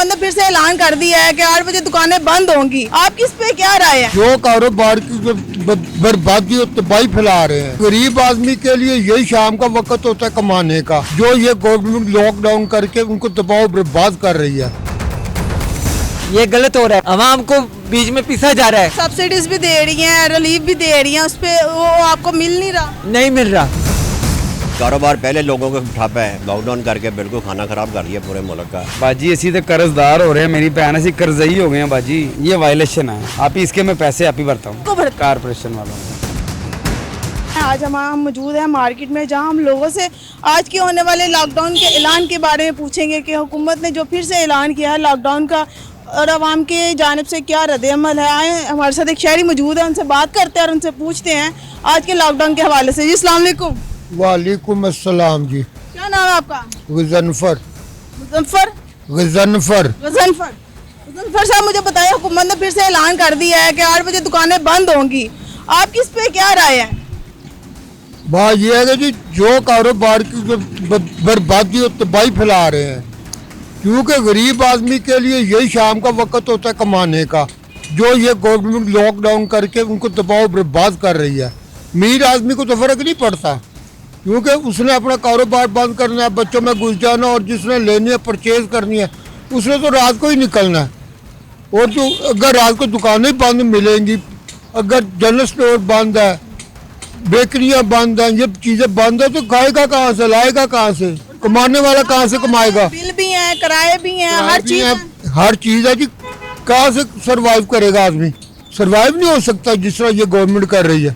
हुकूमत ने फिर से ऐलान कर दिया है कि 8 बजे दुकानें बंद होंगी, आपकी इस पे क्या राय है? जो कारोबार की जो बर्बादी और तबाही फैला रहे हैं, गरीब आदमी के लिए यही शाम का वक्त होता है कमाने का, जो ये गवर्नमेंट लॉकडाउन करके उनको तबाह बर्बाद कर रही है। ये गलत हो रहा है, आवाम को बीच में पीसा जा रहा है। सब्सिडीज भी दे रही हैं, रिलीफ भी दे रही हैं, उस पे वो आपको मिल नहीं रहा। नहीं मिल रहा। कारोबार पहले लोगों को ठप्प है, लॉकडाउन करके बिल्कुल खाना खराब कर दिया पूरे मुल्क का। बाजी असी तो कर्जदार हो रहे हैं, मेरी भैन असी कर्जई हो गए हैं बाजी, ये वायलेशन है। आप ही इसके मैं पैसे आप ही भरता हूँ कारपोरेशन वालों को। आज हम मौजूद हैं मार्केट में, जहां हम लोगों से आज के होने वाले लॉकडाउन के ऐलान के बारे में पूछेंगे कि हुकूमत ने जो फिर से ऐलान किया है लॉकडाउन का और आवाम के जानिब से क्या रद्द-ए-अमल है। आए हमारे साथ एक शहरी मौजूद है, उनसे बात करते हैं और उनसे पूछते हैं आज के लॉकडाउन के हवाले से। जी अस्सलाम वालेकुम। वालेकुम अस्सलाम जी। क्या नाम है आपका? गजनफर। मुजफ्फर? गजनफर। गजनफर साहब, मुझे बताइए, हुकूमत ने फिर से ऐलान कर दिया है कि 8 बजे दुकानें बंद होंगी, आपकी इस पे क्या राय है? बात यह है कि जी जो कारोबार की जो बर्बादी और तबाही फैला रहे हैं, क्योंकि गरीब आदमी के लिए यही शाम का वक्त होता है कमाने का, जो ये गवर्नमेंट लॉकडाउन करके उनको तबाह बर्बाद कर रही है। अमीर आदमी को तो फर्क नहीं पड़ता, क्योंकि उसने अपना कारोबार बंद करना है, बच्चों में घुस जाना, और जिसने लेनी है परचेज करनी है उसने तो रात को ही निकलना है। और जो अगर रात को दुकानें बंद मिलेंगी, अगर जनरल स्टोर बंद है, बेकरियां बंद हैं, ये चीज़ें बंद है, तो खाएगा कहाँ से, लाएगा कहाँ से, कमाने वाला कहाँ से कमाएगा? बिल भी हैं, किराए भी हैं, हर चीज़ है जी, कहाँ से सरवाइव करेगा आदमी? सरवाइव नहीं हो सकता जिस तरह ये गवर्नमेंट कर रही है।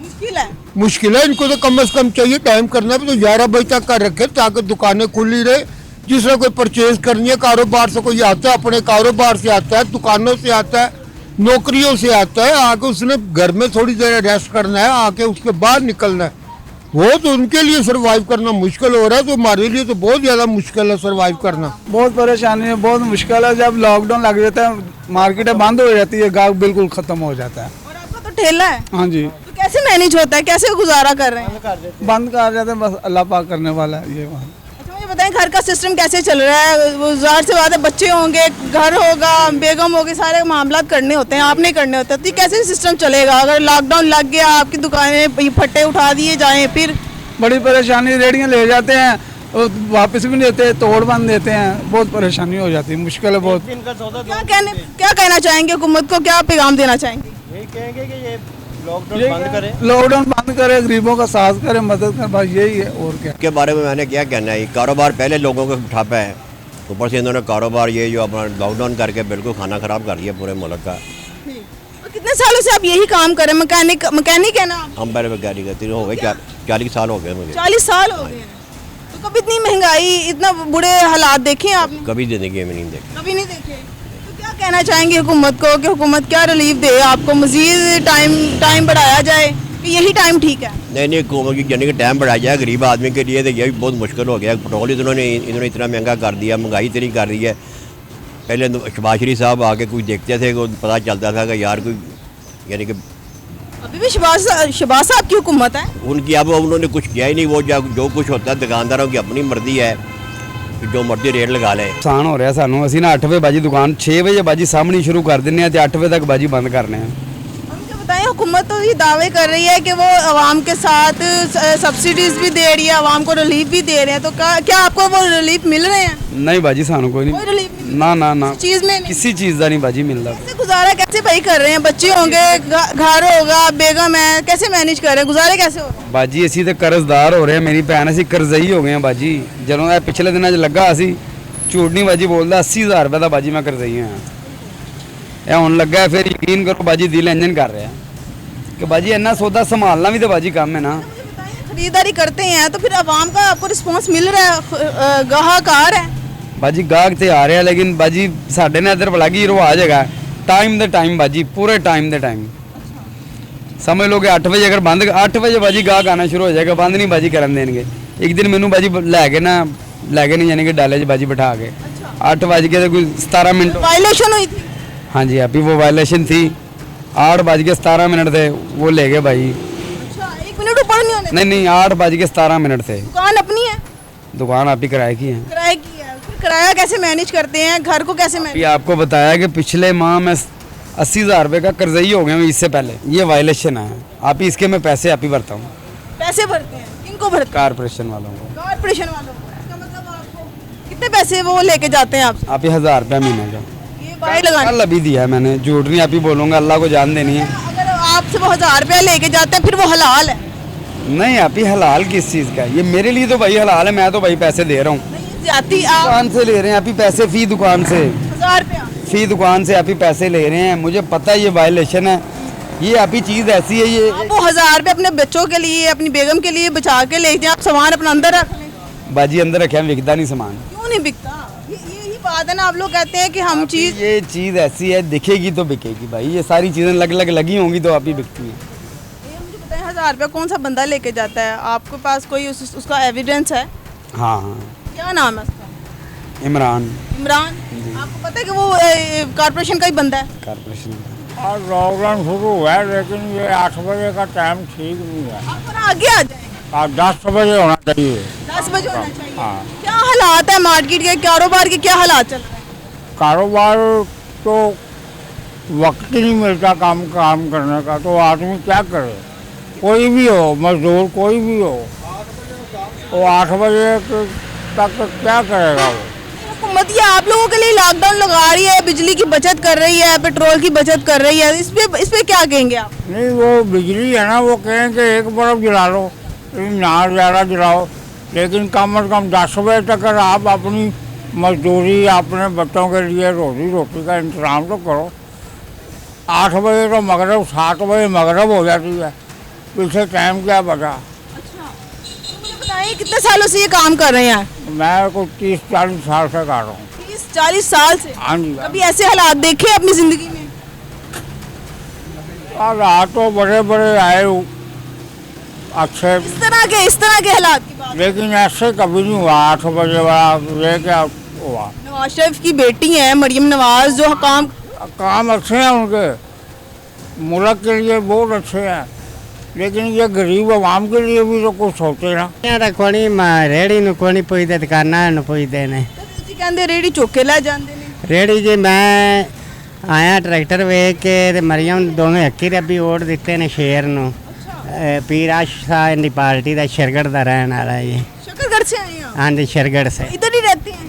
मुश्किल है। इनको तो कम से कम चाहिए टाइम करना भी तो 11 बजे तक कर रखे, ताकि दुकानें खुली रहे। जिस तरह कोई परचेज करनी है, कारोबार से कोई आता है, अपने कारोबार से आता है, दुकानों से आता है, नौकरियों से आता है, आके उसने घर में थोड़ी देर रेस्ट करना है, आके उसके बाहर निकलना है। वो तो उनके लिए सरवाइव करना मुश्किल हो रहा है, तो हमारे लिए तो बहुत ज़्यादा मुश्किल है सरवाइव करना। बहुत परेशानी है, बहुत मुश्किल है। जब लॉकडाउन लग जाता है, मार्केटें बंद हो जाती है, गाहक बिल्कुल खत्म हो जाता है। और आपका तो ठेला है? हाँ जी। तो कैसे मैनेज होता है, कैसे गुजारा कर रहे हैं? बंद कर जाते हैं, बस अल्लाह पाक करने वाला है ये। अच्छा मुझे बताएं, घर का सिस्टम कैसे चल रहा है? ज़ाहिर सी बात है, बच्चे होंगे, घर होगा, बेगम होगी, सारे मामला करने होते हैं, आपने करने होते हैं, तो कैसे सिस्टम चलेगा अगर लॉकडाउन लग गया, आपकी दुकानें फट्टे उठा दिए जाएँ? फिर बड़ी परेशानी, रेडियाँ ले जाते हैं और वापस भी नहीं देते, तोड़ बंद देते हैं, बहुत परेशानी हो जाती है, मुश्किल है बहुत। क्या कहना चाहेंगे हुकूमत को, क्या पैगाम देना चाहेंगे? यही कहेंगे कि ये लॉकडाउन बंद करे, गरीबों का साथ करे, मदद करे, बस यही है, और क्या। के बारे में मैंने क्या कहना है, कारोबार पहले लोगों को ठप्प है, ऊपर से इन्होंने कारोबार ये जो अपना लॉकडाउन करके बिल्कुल खाना खराब कर दिया पूरे मुल्क का। कितने सालों से आप यही काम कर रहे हैं? मैकेनिक है ना आप? हम पहले मैकेनिक है, हो गए 40 साल हो गए मुझे। 40 साल हो गए। तो कभी इतनी महंगाई, इतना बुरे हालात देखे आपने? कभी जिंदगी में नहीं देखे। कभी नहीं देखे। तो क्या कहना चाहेंगे हुकूमत को कि हुकूमत क्या रिलीफ दे आपको, मजीद टाइम बढ़ाया जाए कि यही टाइम ठीक है? नहीं, हुकूमत की यानी कि टाइम बढ़ाया जाए गरीब आदमी के लिए, तो ये भी बहुत मुश्किल हो गया। पेट्रोल इन्होंने इतना महंगा कर दिया, महंगाई इतनी कर दी है। पहले शहबाज शरीफ साहब आके कुछ देखते थे, पता चलता था कि यार कोई यानी कि अभी भी शहबाज साहब की हुकूमत है उनकी। अब उन्होंने कुछ किया ही नहीं, वो जो कुछ होता है दुकानदारों की अपनी मर्जी है, जो मर्जी रेट लगा ले। नुकसान हो रहा सानू, असी ना 8 बजे बाजी दुकान 6 बजे बाजी सामने शुरू कर देने हैं, 8 बजे तक बाजी बंद करने हैं। मुझे बताएं, हुकूमत तो ये दावे कर रही है कि वो आवाम के साथ सब्सिडीज भी दे रही है, आवाम को रिलीफ भी दे रहे हैं, तो क्या आपको वो रिलीफ मिल रहे हैं? नहीं बाजी सानू कोई नहीं रिलीफ ना चीज में किसी चीज़ का नहीं बाजी मिलता। गुजारा कैसे भाई कर रहे हैं? बच्चे होंगे, घर होगा, बेगम है, कैसे मैनेज कर रहे हैं, गुजारे कैसे हो? बाजी असी तो कर्जदार हो रहे हैं, मेरी भैन असी कर्जई हो गए हैं बाजी। ਜਦੋਂ ਇਹ पिछले दिनों लगा असी झूठ नहीं बाजी बोलता, 80,000 रुपये का बाजी मैं कर्जई हाँ। यह हुण लगा फिर यकीन करो बाजी दिल इंजन कर रहा है कि बाजी इन्ना सौदा संभालना भी तो बाजी काम है ना। खरीदारी करते हैं तो फिर आवाम का आपको रिस्पॉन्स मिल रहा है, गाहक आ रहा है? बाजी गाहक तो आ रहा है, लेकिन बाजी साढ़े ने इधर बड़ा की रिवाज है टाइम दे टाइम बाजी, पूरे टाइम दे टाइम समझ लो कि 8 बजे अगर बंद 8 बजे बाजी गाहक आना शुरू हो जाएगा, बंद नहीं बाजी करन देंगे। एक दिन मैनू बाजी लैके नहीं यानी कि डाले च बाजी बैठा के 8 बज के कोई 17 मिनट वायलेशन हुई थी। हाँ जी, अभी वो वायलेशन थी, 8 बज के 17 मिनट थे, वो ले गए भाई। अच्छा, 1 मिनट ऊपर नहीं होने? नहीं 8 बज के 17 मिनट थे। दुकान अपनी है? दुकान आप ही किराए की है। किराए की है, फिर किराया कैसे मैनेज करते हैं, घर को कैसे ये मैनेज? आपको बताया कि पिछले माह में 80,000 रुपये का कर्जई हो गया मैं इससे पहले। ये वायलेशन है। आप ही इसके मैं पैसे आप ही भरता हूँ, पैसे भरते हैं, किनको भरते हैं? कारपोरेशन वालों को। कॉर्पोरेशन वालों को। इसका मतलब आपको कितने पैसे वो लेके जाते हैं आपसे? आप ही 1,000 रुपया महीने का ये बाई लगाने। कल अभी दिया है मैंने, झूठ नहीं आप ही बोलूँगा, अल्लाह को जान देनी है। अगर आपसे वो 1000 रुपया लेके जाते हैं फिर वो हलाल है? नहीं आप ही हलाल किस चीज़ का है? ये मेरे लिए तो भाई हलाल है, मैं तो भाई पैसे दे रहा हूँ, नहीं ज्यादा आप दुकान से ले रहे हैं आप ही पैसे, फी दुकान से, 1000 रुपया फी दुकान से आप ही पैसे ले रहे हैं। मुझे पता है ये वायलेशन है, ये आप ही चीज़ ऐसी है ये। आप वो 1000 रुपया अपने बच्चों के लिए, अपनी बेगम के लिए बचा के ले जाए, आप सामान अपना अंदर रख लें। बाजी अंदर रखे हैं, बिकता नहीं सामान। क्यों नहीं बिकता? यही बात है ना, आप लोग कहते हैं कि हम चीज ये चीज़ ऐसी है, दिखेगी तो बिकेगी भाई। ये सारी चीज़ें अलग लगी होंगी तो आप ही बिकती हैं। ये मुझे बताएं 1000 रुपया कौन सा बंदा लेके जाता है? आपके पास कोई उसका एविडेंस है? हाँ हाँ, क्या नाम है उसका? इमरान इमरान। आपको पता है कि वो कॉर्पोरेशन का ही बंदा है? कारपोरेशन का। और लॉकडाउन शुरू हुआ है, लेकिन ये 8 बजे का टाइम ठीक नहीं है। आप थोड़ा आगे आ जाएं। और 10 बजे होना चाहिए। 10 बजे होना चाहिए। हाँ। क्या हालात है मार्केट के, कारोबार के क्या हालात चल रहे हैं? कारोबार तो वक्त ही नहीं मिलता काम करने का, तो आदमी क्या करे? कोई भी हो, मजदूर कोई भी हो, वो 8 बजे तक क्या करेगा वो? हुकूमत ये आप लोगों के लिए लॉकडाउन लगा रही है, बिजली की बचत कर रही है, पेट्रोल की बचत कर रही है, इस पे क्या कहेंगे आप? नहीं, वो बिजली है ना, वो कहें कि एक बल्ब जला लो, ना ज़्यादा जलाओ, लेकिन कम से कम 10 बजे तक अगर आप अपनी मजदूरी, अपने बच्चों के लिए रोटी का इंतज़ाम तो करो। 8 बजे तो मगरब, 7 बजे मगरब हो जाती है, पीछे टाइम क्या बचा? अच्छा, तो मुझे बताइए कितने सालों से ये काम कर रहे हैं? मैं कुछ 30-40 साल से कर रहा हूँ। 30-40 साल से? हाँ जी। कभी ऐसे हालात देखे अपनी जिंदगी में? और रात तो बड़े बड़े आए अच्छे, इस तरह के हालात की बात? लेकिन ऐसे कभी नहीं हुआ 8 बजे वाला। ये क्या हुआ? नवाज शरीफ की बेटी है मरियम नवाज, जो काम अच्छे हैं उनके, मुल्क के लिए बहुत अच्छे हैं, लेकिन ये गरीब आवाम के लिए भी तो कुछ सोचे ना। कोनी रेड़ी नु कोनी पुछदे, दुकानां नु पुछदे ने। ਤੁਸੀਂ ਕਹਿੰਦੇ ਰੇੜੀ ਚੁੱਕ ਕੇ ਲੈ ਜਾਂਦੇ ਨੇ। रेड़ी जी मैं आया ट्रैक्टर वेख के ते मरियम दोवें हक्की रब्बी वोट दिते ने शेर नु। पीर आशा दी पार्टी दा शरगढ़ दा रहने वाला जी। शकरगढ़ से आए हैं? हाँ जी, शरगढ़ से। इधर ही रहते हैं?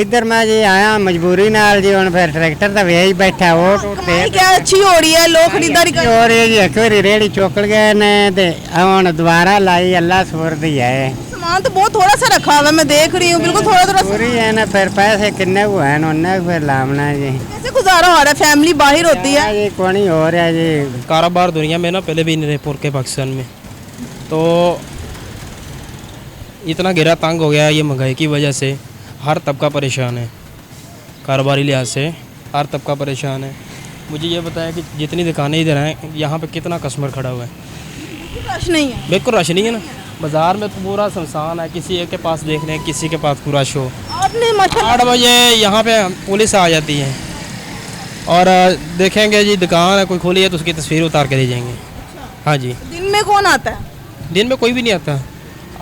इधर मैं जी आया मजबूरी नाल जी, हुण फिर ट्रैक्टर दा वेच बैठा वोट कमाई क्या अच्छी हो रही है, लोग खरीदारी कर और ये जी एक बारी रेड़ी चुक गए ने ते हुण दोबारा लाई, अल्लाह सुपुर्द ही है। सामान तो बहुत थोड़ा सा रखा हुआ है, मैं देख रही हूँ, बिल्कुल थोड़ा पूरी है ना, फिर पैसे किन्ने को हैं उन्ने फिर लामना जी। कैसे गुजारा हो रहा है? फैमिली बाहर होती है। ये कोनी हो रहा है जी। कारोबार दुनिया में ना पहले भी नहीं रहे पूरे के पाकिस्तान में, तो इतना गिरा तंग हो गया है ये महंगाई की वजह से। हर तबका परेशान है, कारोबारी लिहाज से हर तबका परेशान है। मुझे ये बताया कि जितनी दुकानें इधर हैं, यहाँ पे कितना कस्टमर खड़ा हुआ है? रश नहीं है? बिल्कुल रश नहीं है ना, बाज़ार में तो पूरा सुनसान है, किसी एक के पास देख लें, किसी के पास पूरा शो। आपने माशाल्लाह 8 बजे यहाँ पे पुलिस आ जाती है और देखेंगे जी दुकान है कोई खोली है तो उसकी तस्वीर उतार के दे जाएंगे। हाँ जी। दिन में कौन आता है? दिन में कोई भी नहीं आता।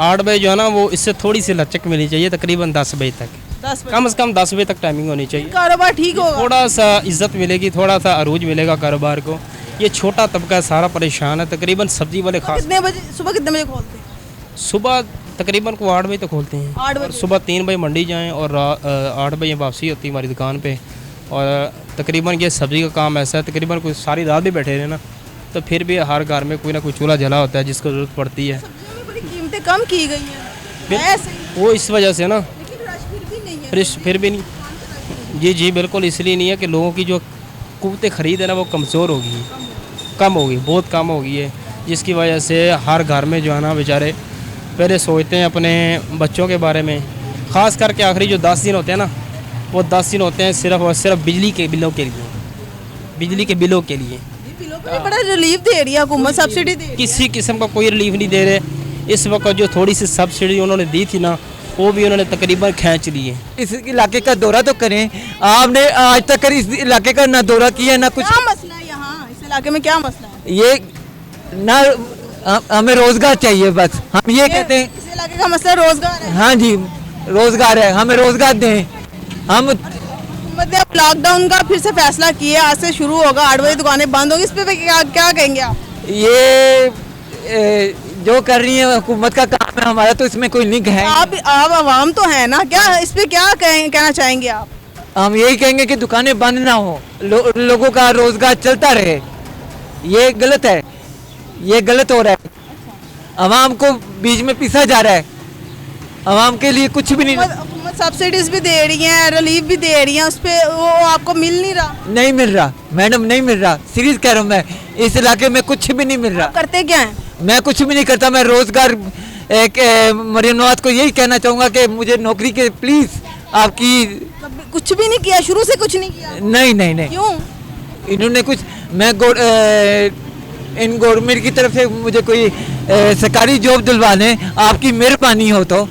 8 बजे जो है ना, वो इससे थोड़ी सी लचक मिलनी चाहिए, तकरीबन 10 बजे तक, 10 बजे कम से कम 10 बजे तक टाइमिंग होनी चाहिए। कारोबार ठीक होगा? थोड़ा सा इज्जत मिलेगी, थोड़ा सा अरूज मिलेगा कारोबार को। ये छोटा तबका सारा परेशान है, तकरीबन सब्जी वाले खास। कितने बजे सुबह कितने बजे खोलते हैं? सुबह तकरीबन को 8 बजे तक खोलते हैं 8 और बजे? सुबह 3 बजे मंडी जाएं और 8 बजे वापसी होती है हमारी दुकान पे। और तकरीबन ये सब्ज़ी का काम ऐसा है, तकरीबन कोई सारी रात भी बैठे रहे ना, तो फिर भी हर घर में कोई ना कोई चूल्हा जला होता है जिसको ज़रूरत पड़ती है। सब्जियों में बड़ी कीमतें कम की गई हैं। बिल- ऐसे ही। वो इस वजह से ना, लेकिन रश फिर भी नहीं है। फिर भी नहीं। जी बिल्कुल, इसलिए नहीं है कि लोगों की जो कुव्वत ख़रीद है ना वो कमज़ोर होगी, कम होगी, बहुत कम हो गई है, जिसकी वजह से हर घर में जो है ना बेचारे पहले सोचते हैं अपने बच्चों के बारे में। ख़ास करके आखिरी जो 10 दिन होते हैं ना, वो 10 दिन होते हैं सिर्फ और सिर्फ बिजली के बिलों के लिए, बिजली के बिलों के लिए। ये बिलों पे भी बड़ा रिलीफ दे रही है हुकूमत, सब्सिडी दे रही है। किसी किस्म का कोई रिलीफ नहीं दे रहे। इस वक्त जो थोड़ी सी सब्सिडी उन्होंने दी थी ना, वो भी उन्होंने तकरीबन खींच ली है। इस इलाके का दौरा तो करें, आपने आज तक इस इलाके का ना दौरा किया ना कुछ। क्या मसला है यहाँ इस इलाके में? क्या मसला है? ये ना हमें रोजगार चाहिए, बस हम ये कहते हैं। इस इलाके का मसला रोजगार है। हाँ जी, रोजगार है, हमें रोजगार दें। हम हुकूमत ने अब लॉकडाउन का फिर से फैसला किया, आज से शुरू होगा, 8 बजे दुकानें बंद होगी, इस पे क्या क्या कहेंगे आप? ये जो कर रही है हुकूमत का काम है, हमारा तो इसमें कोई लिंक है। आप आवाम तो है ना, क्या इस पे क्या कहना चाहेंगे आप? हम यही कहेंगे कि दुकानें बंद ना हो, लोगों का रोजगार चलता रहे। ये गलत है, ये गलत हो रहा है। आवाम को बीच में पीसा जा रहा है, आवाम के लिए कुछ भी नहीं। हुकूमत सब्सिडीज भी दे रही है, रिलीफ भी दे रही है, उस पे वो आपको मिल नहीं रहा? नहीं मिल रहा मैडम, नहीं मिल रहा, सीरियस कह रहा हूँ मैं, इस इलाके में कुछ भी नहीं मिल रहा। करते क्या है? मैं कुछ भी नहीं करता, मैं रोजगार मरियम नवाज को यही कहना चाहूँगा कि मुझे नौकरी के प्लीज आपकी। कुछ भी नहीं किया, शुरू से कुछ नहीं किया? नहीं नहीं नहीं, क्यों? इन्होंने कुछ, मैं इन गवर्नमेंट की तरफ से मुझे कोई सरकारी जॉब दिलवा दें, आपकी मेहरबानी हो तो।